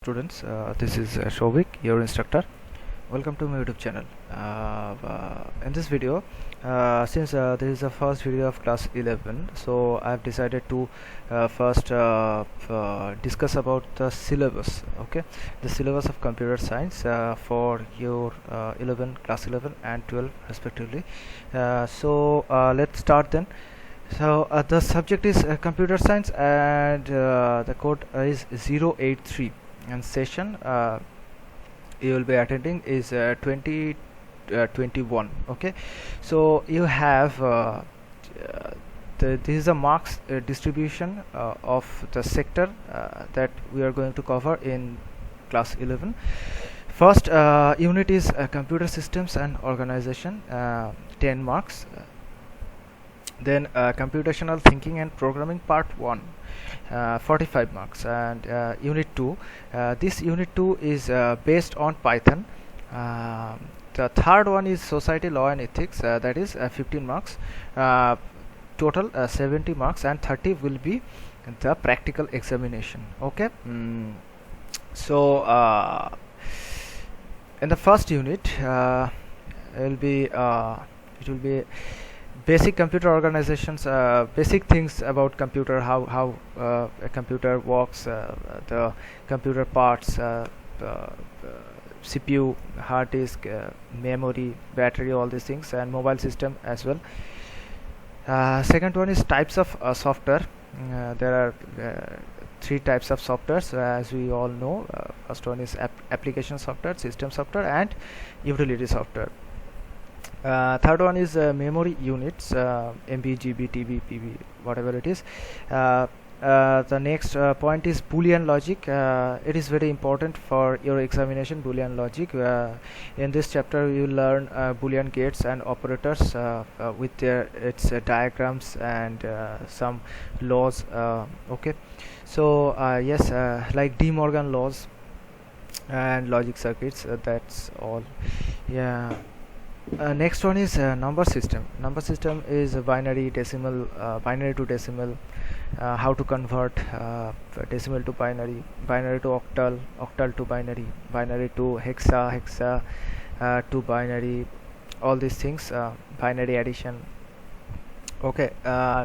Students, this is Shovik, your instructor. Welcome to my YouTube channel. In this video, since this is the first video of class 11, so I have decided to first discuss about the syllabus. Okay, the syllabus of computer science for your class 11 and 12 respectively. Let's start then. So the subject is computer science, and the code is 083, and session you will be attending is 2021. Okay, so you have this is a marks distribution of the sector that we are going to cover in class 11. First unit is computer systems and organization, 10 marks. Then computational thinking and programming part 1, 45 marks. And unit 2, this unit 2 is based on Python. The third one is society, law and ethics, that is 15 marks. Total 70 marks, and 30 will be the practical examination. Okay. In the first unit it will be basic computer organizations, basic things about computer, how a computer works, the computer parts, CPU, hard disk, memory, battery, all these things, and mobile system as well. Second one is types of software. There are 3 types of softwares, as we all know. First one is application software, system software, and utility software. Third one is memory units, MB, GB, TB, PB, whatever it is. The next point is Boolean logic. It is very important for your examination, Boolean logic. In this chapter you will learn Boolean gates and operators with its diagrams and some laws. Okay, so yes, like De Morgan laws and logic circuits, that's all. Yeah. Next one is number system. Number system is binary, decimal, binary to decimal, how to convert decimal to binary, binary to octal, octal to binary, binary to hexa, to binary, all these things, binary addition. Okay,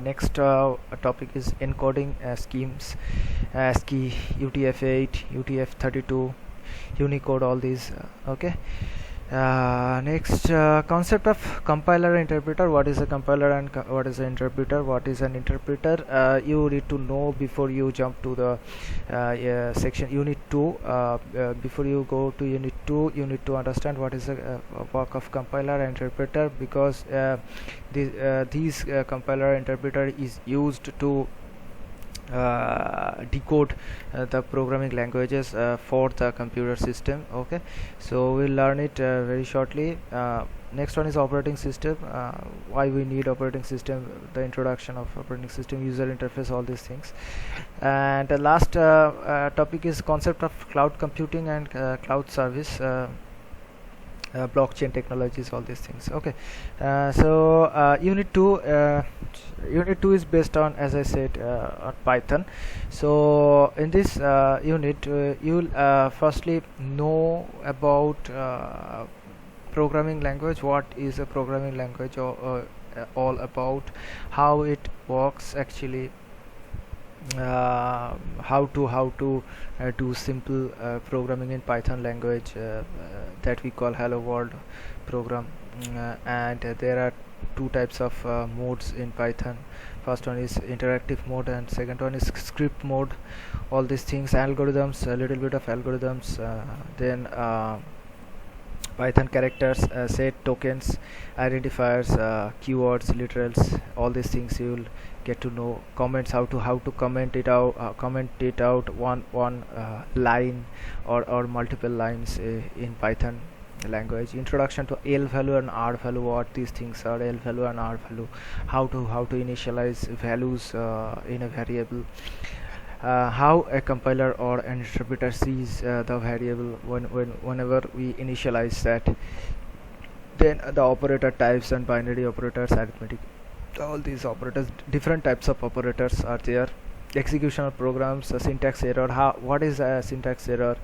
next topic is encoding schemes, ASCII, UTF-8, UTF-32, Unicode, all these. Okay. Next, concept of compiler and interpreter. What is a compiler and what is an interpreter? What is an interpreter? You need to know before you jump to the section unit 2. Before you go to unit 2, you need to understand what is the work of compiler and interpreter, because these compiler and interpreter is used to decode the programming languages for the computer system. Okay, so we'll learn it very shortly. Next one is operating system. Why we need operating system, the introduction of operating system, user interface, all these things. And the last topic is concept of cloud computing and cloud service, blockchain technologies, all these things. Okay, unit 2 is based on, as I said, on Python. So in this unit you will firstly know about programming language, what is a programming language, or all about how it works actually, how to do simple programming in Python language, that we call hello world program. And there are 2 types of modes in Python. First one is interactive mode, and second one is script mode. All these things, algorithms, a little bit of algorithms, then Python characters, set, tokens, identifiers, keywords, literals, all these things you will get to know. Comments, how to comment it out one line or multiple lines in Python language. Introduction to L value and R value, what these things are, L value and R value, how to initialize values in a variable, how a compiler or an interpreter sees the variable whenever we initialize that. Then the operator types and binary operators, arithmetic, all these operators, different types of operators are there. execution of programs, syntax error, what is a syntax error,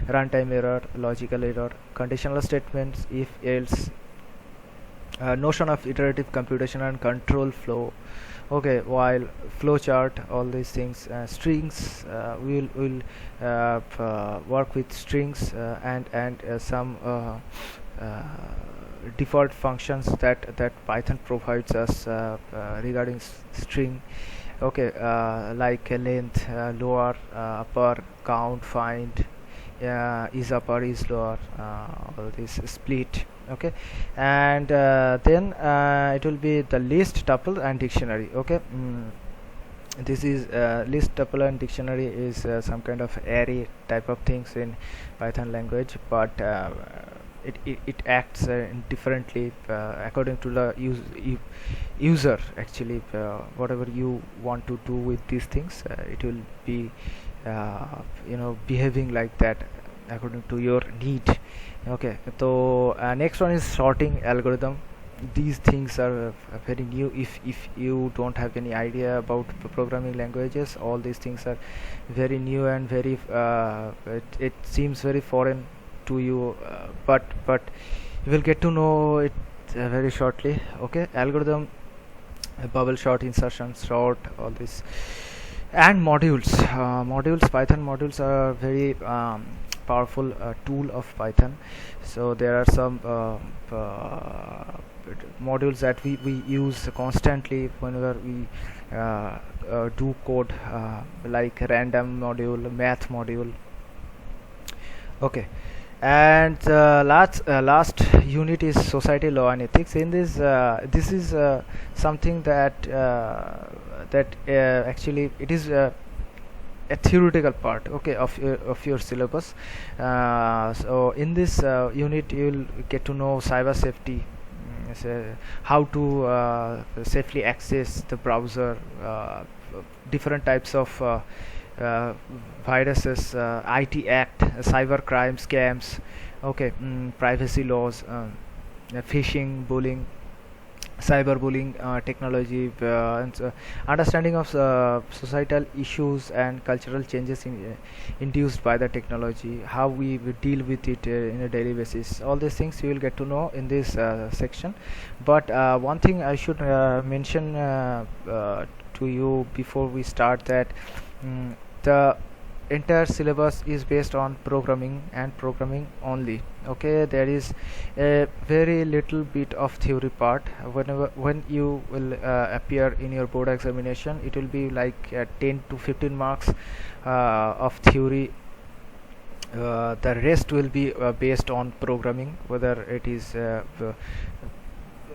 runtime error, logical error, conditional statements, if else, notion of iterative computation and control flow. Okay, while flowchart, all these things, strings, we'll work with strings, and some default functions that Python provides us regarding string. Okay, like length, lower, upper, count, find, is upper, is lower, all this split. Okay, and then it will be the list, tuple, and dictionary. Okay, this is list, tuple, and dictionary is some kind of array type of things in Python language, but it acts differently according to the user. Actually, whatever you want to do with these things, it will be behaving like that according to your need. Okay, so next one is sorting algorithm. These things are very new. If you don't have any idea about programming languages, all these things are very new and very it seems very foreign to you, but you will get to know it very shortly. Okay, algorithm, bubble sort, insertion sort, all this, and modules. Python modules are very powerful tool of Python. So there are some modules that we use constantly whenever we do code, like random module, math module. Okay, and last unit is society, law, and ethics. In this, this is something that actually it is a theoretical part, okay, of your syllabus. So in this unit you will get to know cyber safety, how to safely access the browser, different types of viruses, IT Act, cyber crime, scams, okay, privacy laws, phishing, bullying, cyberbullying, technology, and understanding of societal issues and cultural changes induced by the technology, how we deal with it in a daily basis. All these things you will get to know in this section. But one thing I should mention to you before we start, that the entire syllabus is based on programming and programming only. Okay, there is a very little bit of theory part. When you will appear in your board examination, it will be like 10 to 15 marks of theory. The rest will be based on programming, whether it is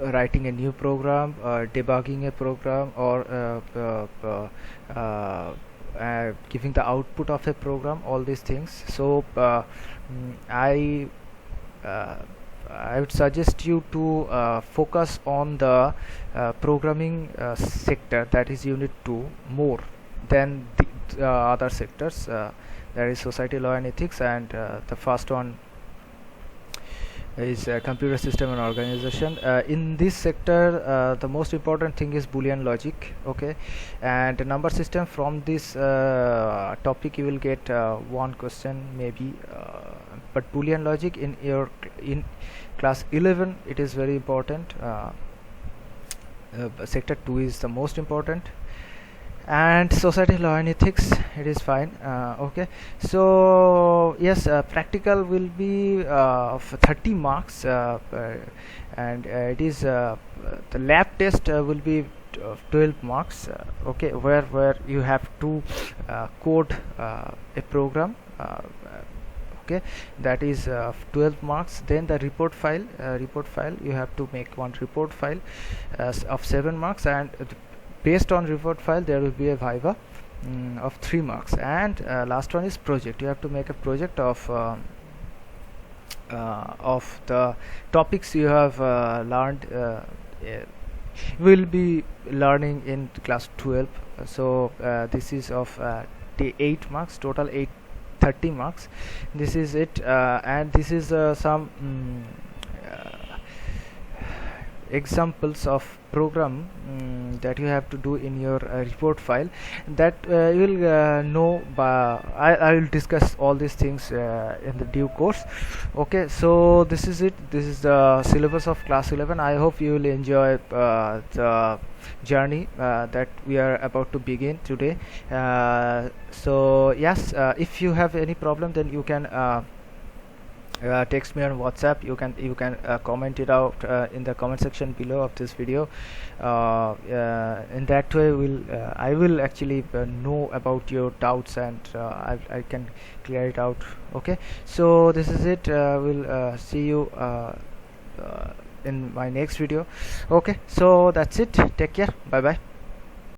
writing a new program, debugging a program, or giving the output of a program, all these things. So I would suggest you to focus on the programming sector, that is unit 2, more than the other sectors. There is society, law, and ethics, and the first one is computer system and organization. In this sector, the most important thing is Boolean logic. Okay, and number system. From this topic you will get one question maybe, but Boolean logic in class 11 it is very important. Sector 2 is the most important, and society, law, and ethics, it is fine. Okay, so yes, practical will be of 30 marks, and it is the lab test will be 12 marks. Okay, where you have to code a program. Okay, that is 12 marks. Then the report file, you have to make one report file of 7 marks, and based on report file there will be a viva of 3 marks. And last one is project. You have to make a project of the topics you have learned, will be learning in class 12. So this is of 8 marks, total 30 marks. This is it, and this is some examples of program that you have to do in your report file, that you will know I will discuss all these things in the due course. Okay, so this is it. This is the syllabus of class 11. I hope you will enjoy the journey that we are about to begin today. So yes, if you have any problem, then you can text me on WhatsApp. You can comment it out in the comment section below of this video. In that way, I will actually know about your doubts, and I can clear it out. Okay, so this is it. We'll see you in my next video. Okay, so that's it. Take care. Bye bye.